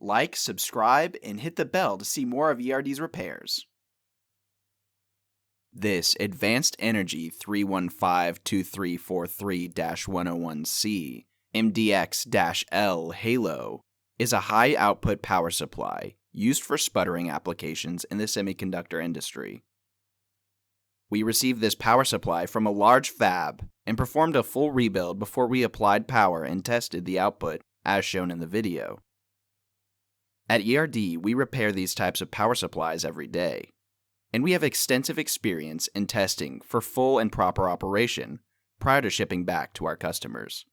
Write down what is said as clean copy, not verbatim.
Like, subscribe, and hit the bell to see more of ERD's repairs. This Advanced Energy 315-2343-101C MDX-L Halo is a high-output power supply used for sputtering applications in the semiconductor industry. We received this power supply from a large fab and performed a full rebuild before we applied power and tested the output, as shown in the video. At ERD, we repair these types of power supplies every day, and we have extensive experience in testing for full and proper operation prior to shipping back to our customers.